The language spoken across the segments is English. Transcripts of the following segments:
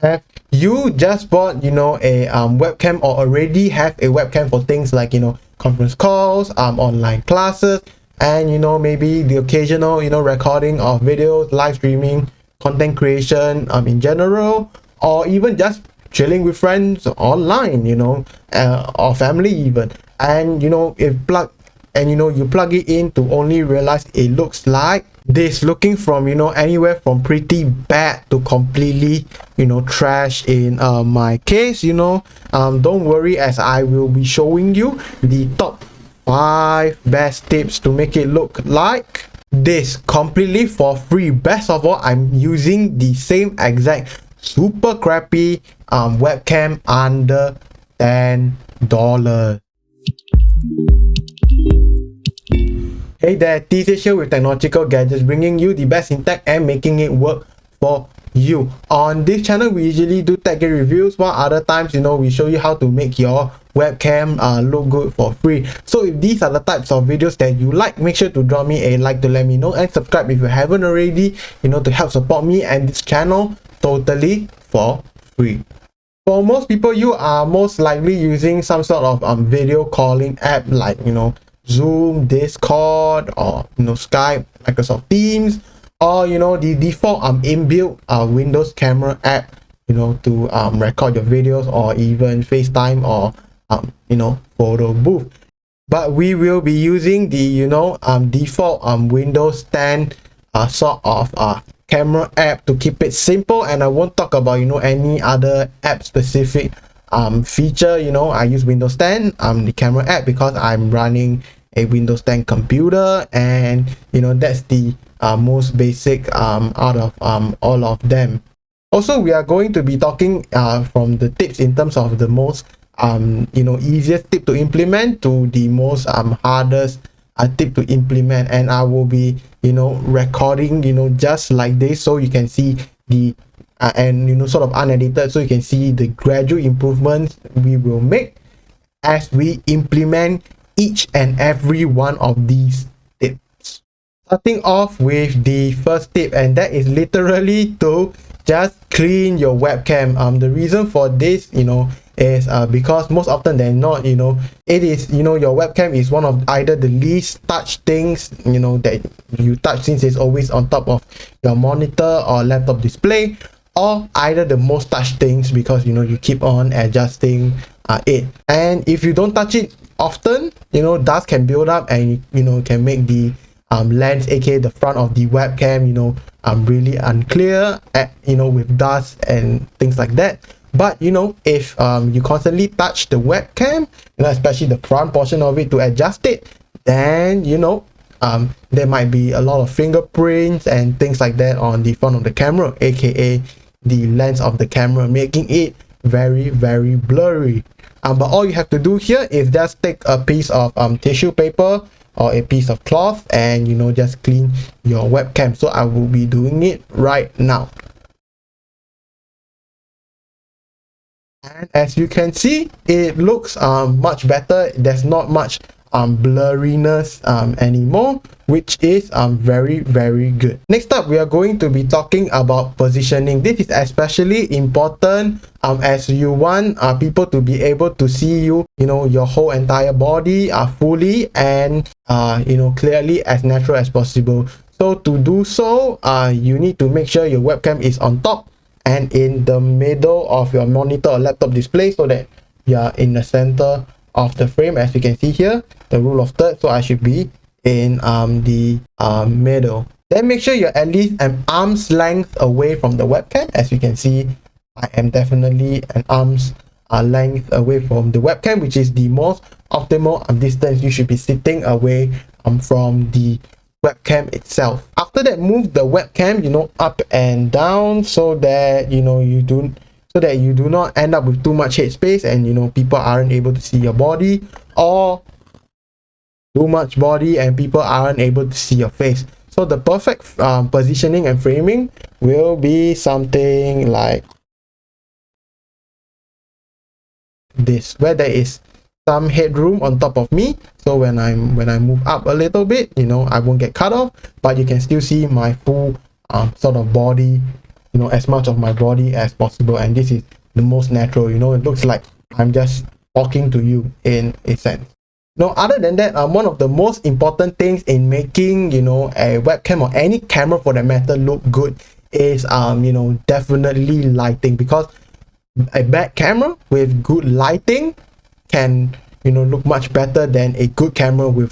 Have you just bought, you know, a webcam, or already have a webcam for things like, you know, conference calls, online classes, and, you know, maybe the occasional, you know, recording of videos, live streaming, content creation in general, or even just chilling with friends online, you know, or family even. And you know, you plug it in to only realize it looks like this, looking from, you know, anywhere from pretty bad to completely, you know, trash. In my case, you know, don't worry, as I will be showing you the top 5 best tips to make it look like this completely for free. Best of all, I'm using the same exact super crappy webcam under $10. Hey there, TJ here with Technological Gadgets, bringing you the best in tech and making it work for you. On this channel, we usually do tech reviews, while other times, you know, we show you how to make your webcam look good for free. So if these are the types of videos that you like, make sure to drop me a like to let me know, and subscribe if you haven't already, you know, to help support me and this channel totally for free. For most people, you are most likely using some sort of video calling app like, you know, Zoom, Discord, or, you know, Skype, Microsoft Teams, or, you know, the default inbuilt Windows camera app, you know, to record your videos, or even FaceTime, or you know, photo booth. But we will be using the, you know, default Windows 10 sort of camera app to keep it simple, and I won't talk about, you know, any other app specific feature. You know, I use Windows 10 the camera app because I'm running a Windows 10 computer, and you know, that's the most basic out of all of them. Also, we are going to be talking from the tips in terms of the most you know, easiest tip to implement to the most hardest tip to implement, and I will be, you know, recording, you know, just like this, so you can see the and, you know, sort of unedited, so you can see the gradual improvements we will make as we implement each and every one of these tips. Starting off with the first tip, and that is literally to just clean your webcam. The reason for this, you know, is because most often than not, you know, it is, you know, your webcam is one of either the least touched things, you know, that you touch, since it's always on top of your monitor or laptop display, or either the most touched things because, you know, you keep on adjusting it. And if you don't touch it often, you know, dust can build up, and, you know, can make the lens, aka the front of the webcam, you know, really unclear, you know, with dust and things like that. But you know, if you constantly touch the webcam, you know, especially the front portion of it to adjust it, then, you know, there might be a lot of fingerprints and things like that on the front of the camera, aka the lens of the camera, making it very, very blurry. But all you have to do here is just take a piece of tissue paper or a piece of cloth, and, you know, just clean your webcam. So I will be doing it right now. And as you can see, it looks much better. There's not much blurriness anymore, which is very, very good. Next up, we are going to be talking about positioning. This is especially important as you want people to be able to see you, you know, your whole entire body fully, and you know, clearly, as natural as possible. So to do so, you need to make sure your webcam is on top and in the middle of your monitor or laptop display, so that you are in the center of the frame. As you can see here, the rule of thirds, so I should be in the middle. Then make sure you're at least an arm's length away from the webcam. As you can see, I am definitely an arm's length away from the webcam, which is the most optimal distance you should be sitting away from the webcam itself. After that, move the webcam, you know, up and down, so that, you know, you do not end up with too much headspace, and, you know, people aren't able to see your body, or too much body and people aren't able to see your face. So the perfect positioning and framing will be something like this, where there is some headroom on top of me, so when I move up a little bit, you know, I won't get cut off, but you can still see my full sort of body you know, as much of my body as possible, and this is the most natural. You know, it looks like I'm just talking to you in a sense. Now, other than that, one of the most important things in making, you know, a webcam or any camera for that matter look good is you know, definitely lighting, because a bad camera with good lighting can, you know, look much better than a good camera with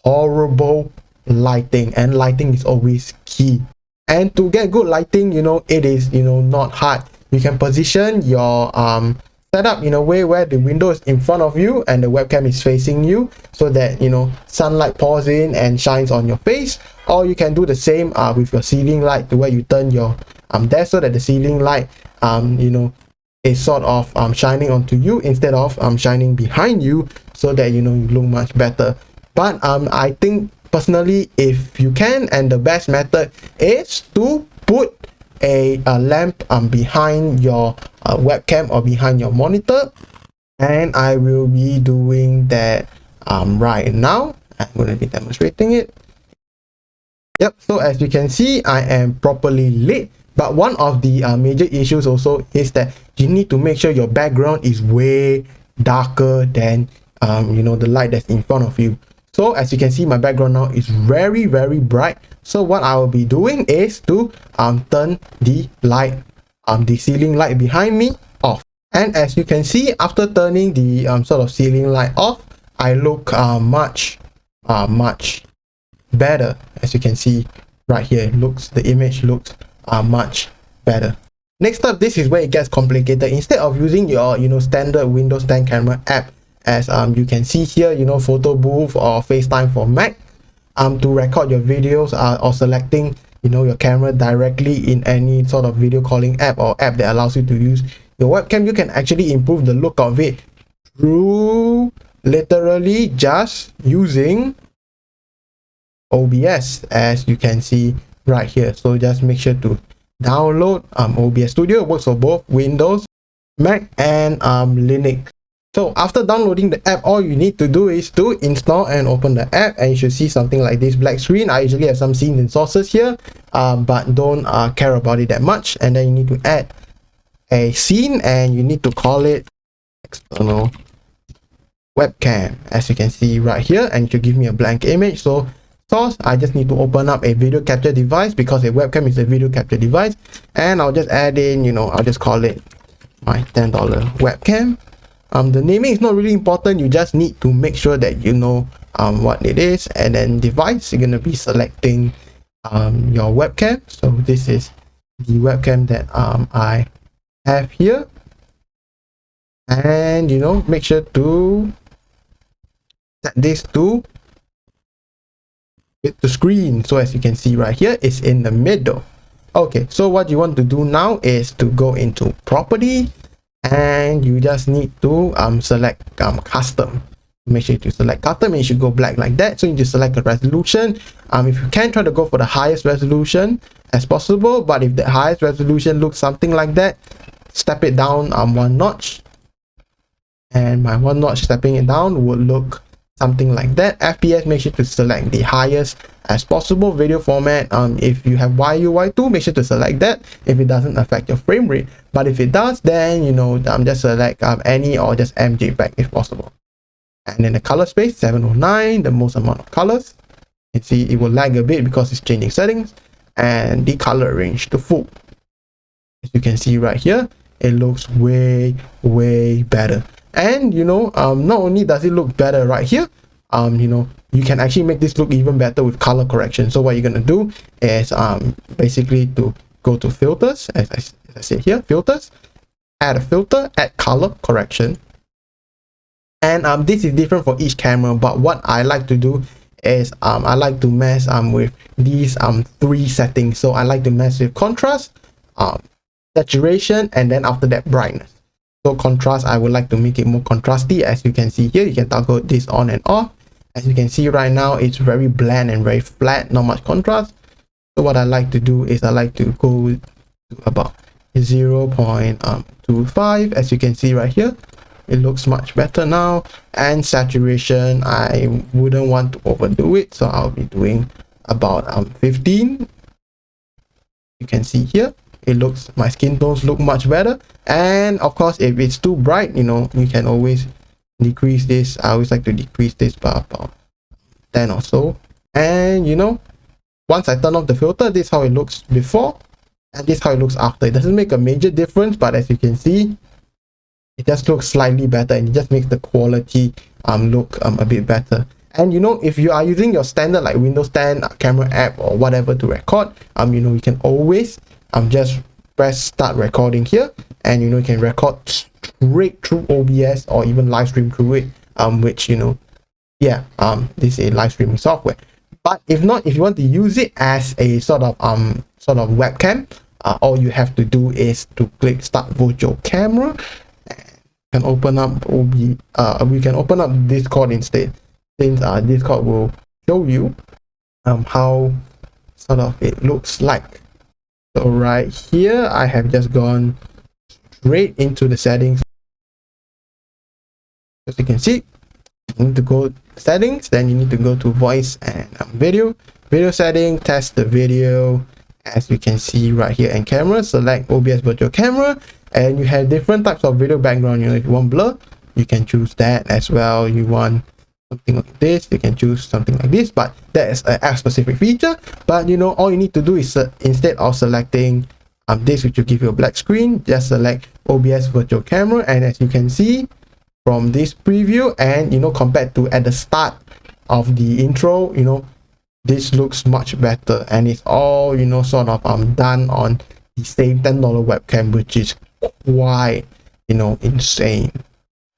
horrible lighting, and lighting is always key. And to get good lighting, you know, it is, you know, not hard. You can position your setup in a way where the window is in front of you and the webcam is facing you, so that, you know, sunlight pours in and shines on your face. Or you can do the same with your ceiling light, to where you turn your desk so that the ceiling light you know, is sort of shining onto you instead of shining behind you, so that, you know, you look much better. But I think personally, if you can, and the best method is to put a lamp behind your webcam or behind your monitor, and I will be doing that right now. I'm going to be demonstrating it. Yep, so as you can see, I am properly lit. But one of the major issues also is that you need to make sure your background is way darker than you know, the light that's in front of you. So as you can see, my background now is very bright. So what I will be doing is to turn the light, the ceiling light behind me off. And as you can see, after turning the sort of ceiling light off, I look much better. As you can see right here, the image looks much better. Next up, this is where it gets complicated. Instead of using your, you know, standard Windows 10 camera app, as you can see here, you know, Photo Booth or FaceTime for Mac, to record your videos, or selecting, you know, your camera directly in any sort of video calling app or app that allows you to use your webcam, you can actually improve the look of it through literally just using OBS, as you can see right here. So just make sure to download OBS Studio. It works for both Windows, Mac, and Linux. So after downloading the app, all you need to do is to install and open the app, and you should see something like this black screen. I usually have some scenes and sources here, but don't care about it that much. And then you need to add a scene, and you need to call it external webcam, as you can see right here, and it should give me a blank image. So source, I just need to open up a video capture device, because a webcam is a video capture device, and I'll just add in, you know, I'll just call it my $10 webcam. The naming is not really important. You just need to make sure that you know what it is. And then device, you're going to be selecting your webcam. So this is the webcam that I have here, and, you know, make sure to set this to the screen. So as you can see right here, it's in the middle. Okay, so what you want to do now is to go into property, and you just need to select custom. Make sure to select custom, and you should go black like that. So you just select a resolution. If you can, try to go for the highest resolution as possible, but if the highest resolution looks something like that, step it down one notch, and my one notch stepping it down would look something like that. FPS, make sure to select the highest as possible. Video format, if you have YUY2, make sure to select that if it doesn't affect your frame rate. But if it does, then, you know, just select any, or just MJPEG if possible. And then the color space 709, the most amount of colors. You can see it will lag a bit because it's changing settings. And the color range to full. As you can see right here, it looks way better. And, you know, not only does it look better right here, you know, you can actually make this look even better with color correction. So what you're going to do is basically to go to filters, as I say here, filters, add a filter, add color correction. And this is different for each camera, but what I like to do is I like to mess with these 3 settings. So I like to mess with contrast, saturation, and then after that brightness. So contrast, I would like to make it more contrasty. As you can see here, you can toggle this on and off. As you can see right now, it's very bland and very flat, not much contrast. So what I like to do is I like to go to about 0.25. As you can see right here, it looks much better now. And saturation, I wouldn't want to overdo it, so I'll be doing about 15. You can see here my skin tones look much better. And of course, if it's too bright, you know, you can always decrease this. I always like to decrease this by about 10 or so. And you know, once I turn off the filter, this is how it looks before, and this is how it looks after. It doesn't make a major difference, but as you can see, it just looks slightly better, and it just makes the quality look a bit better. And you know, if you are using your standard like Windows 10 camera app or whatever to record, you know, you can always just press start recording here, and you know, you can record straight through OBS or even live stream through it, which, you know, yeah, this is a live streaming software. But if not, if you want to use it as a sort of webcam, all you have to do is to click start virtual camera, and open up we can open up Discord instead, since Discord will show you how sort of it looks like. So right here, I have just gone straight into the settings. As you can see, you need to go settings, then you need to go to voice and video setting, test the video. As you can see right here, and camera, select OBS virtual camera, and you have different types of video background. You know, if you want blur, you can choose that as well. You want something like this, you can choose something like this, but that is an app specific feature. But you know, all you need to do is instead of selecting this, which will give you a black screen, just select OBS virtual camera. And as you can see from this preview, and you know, compared to at the start of the intro, you know, this looks much better, and it's all, you know, sort of done on the same $10 webcam, which is quite, you know, insane.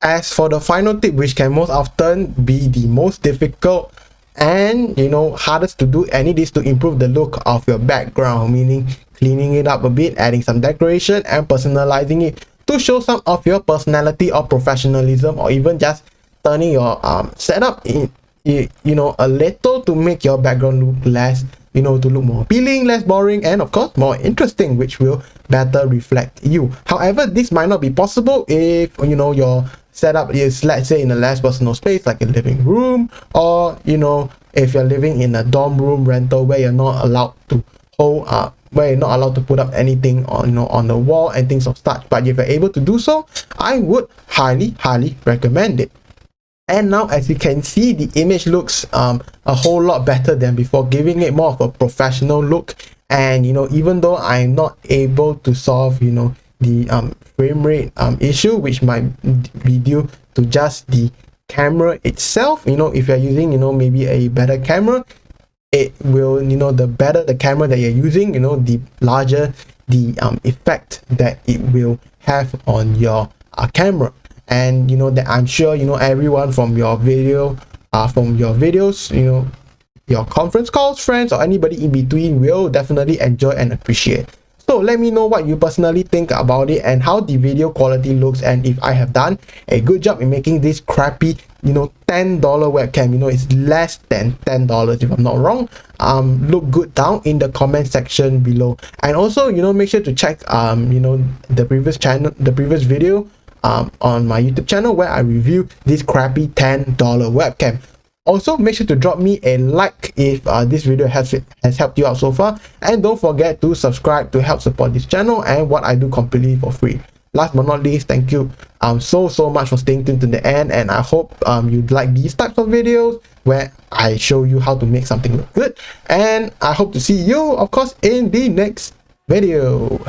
As for the final tip, which can most often be the most difficult and, you know, hardest to do, and it is to improve the look of your background, meaning cleaning it up a bit, adding some decoration and personalizing it to show some of your personality or professionalism, or even just turning your setup in, you know, a little to make your background look less, you know, to look more appealing, less boring, and of course more interesting, which will better reflect you. However, this might not be possible if, you know, your setup is, let's say, in a less personal space like a living room, or you know, if you're living in a dorm room rental where you're not allowed to hold where you're not allowed to put up anything on, you know, on the wall and things of such. But if you're able to do so, I would highly recommend it. And now, as you can see, the image looks a whole lot better than before, giving it more of a professional look. And you know, even though I'm not able to solve, you know, the frame rate issue, which might be due to just the camera itself, you know, if you're using, you know, maybe a better camera, it will, you know, the better the camera that you're using, you know, the larger the effect that it will have on your camera. And you know, that I'm sure, you know, everyone from your videos, you know, your conference calls, friends, or anybody in between will definitely enjoy and appreciate. So let me know what you personally think about it, and how the video quality looks, and if I have done a good job in making this crappy, you know, $10 webcam, you know, it's less than $10 if I'm not wrong, look good down in the comment section below. And also, you know, make sure to check you know, the previous video on my YouTube channel, where I review this crappy $10 webcam. Also, make sure to drop me a like if this video has helped you out so far, and don't forget to subscribe to help support this channel and what I do completely for free. Last but not least, thank you so much for staying tuned to the end, and I hope you'd like these types of videos where I show you how to make something look good. And I hope to see you, of course, in the next video.